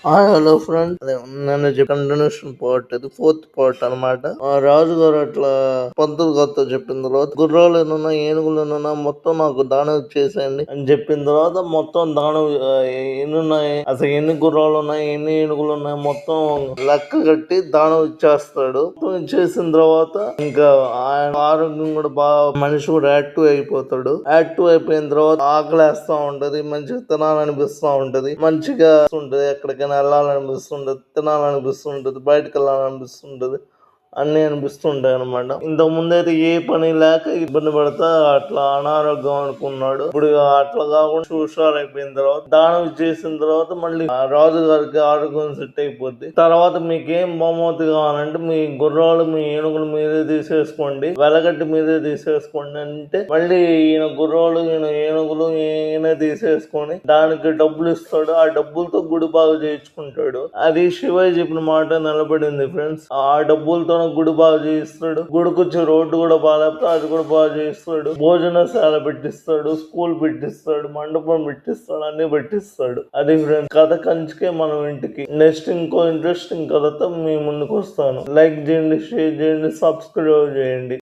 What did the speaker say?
Hello friend, అదే నన్ను continuation part ఇది 4th పార్ట్ అనమాట. ఆ రాజుగారు అట్లా పంతులు గారితో చెప్పిన తర్వాత గుర్రాలు ఏమన్నా ఏనుగులు ఏమన్నా మొత్తం నాకు దానం ఇచ్చేసేయండి అని చెప్పిన తర్వాత మొత్తం దానం ఎన్ని ఉన్నాయి, అసలు ఎన్ని గుర్రాలు ఉన్నాయి, ఎన్ని ఏనుగులు ఉన్నాయి మొత్తం లెక్క కట్టి దానం ఇచ్చేస్తాడు. మొత్తం ఇచ్చేసిన తర్వాత ఇంకా ఆయన ఆరోగ్యం కూడా బాగా, మనిషి కూడా యాక్టివ్ అయిపోతాడు. యాక్టివ్ అయిపోయిన తర్వాత ఆకలేస్తా ఉంటది, మంచిగా తినాలనిపిస్తా ఉంటది, మంచిగా ఉంటది, ఎక్కడికైనా వెళ్ళాలనిపిస్తుంటది, తినాలనిపిస్తుంటది, బయటకు వెళ్ళాలనిపిస్తుంటది, అన్ని అనిపిస్తుంటాయి అనమాట. ఇంతకు ముందైతే ఏ పని లేక ఇబ్బంది పడతా అట్లా అనారోగ్యం అనుకున్నాడు. ఇప్పుడు అట్లా కాకుండా హుషారైపోయిన తర్వాత దానం చేసిన తర్వాత మళ్ళీ ఆ రాజు గారికి ఆరోగ్యం సెట్ అయిపోద్ది. తర్వాత మీకేం బహుమతి కావాలంటే మీ గుర్రాలు మీ ఏనుగులు మీరే తీసేసుకోండి, వెలగట్టి మీరే తీసేసుకోండి అంటే మళ్ళీ ఈయన గుర్రాలు ఈయన ఏనుగులు ఈయన తీసేసుకొని దానికి డబ్బులు ఇస్తాడు. ఆ డబ్బులతో గుడి బాగా చేయించుకుంటాడు. అది శివయ్య చెప్పిన మాట నిలబడింది ఫ్రెండ్స్. ఆ డబ్బులతో గుడి బాగా చేయిస్తాడు. గుడికొచ్చే రోడ్డు కూడా బాగాలేకపోతే అది కూడా బాగా చేయిస్తాడు. భోజనశాల పెట్టిస్తాడు, స్కూల్ పెట్టిస్తాడు, మండపం పెట్టిస్తాడు, అన్ని పెట్టిస్తాడు. అది ఫ్రెండ్స్ కథ కంచికే మనం ఇంటికి. నెక్స్ట్ ఇంకో ఇంట్రెస్టింగ్ కథతో మీ ముందుకు వస్తాను. లైక్ చేయండి, షేర్ చేయండి, సబ్స్క్రైబ్ చేయండి.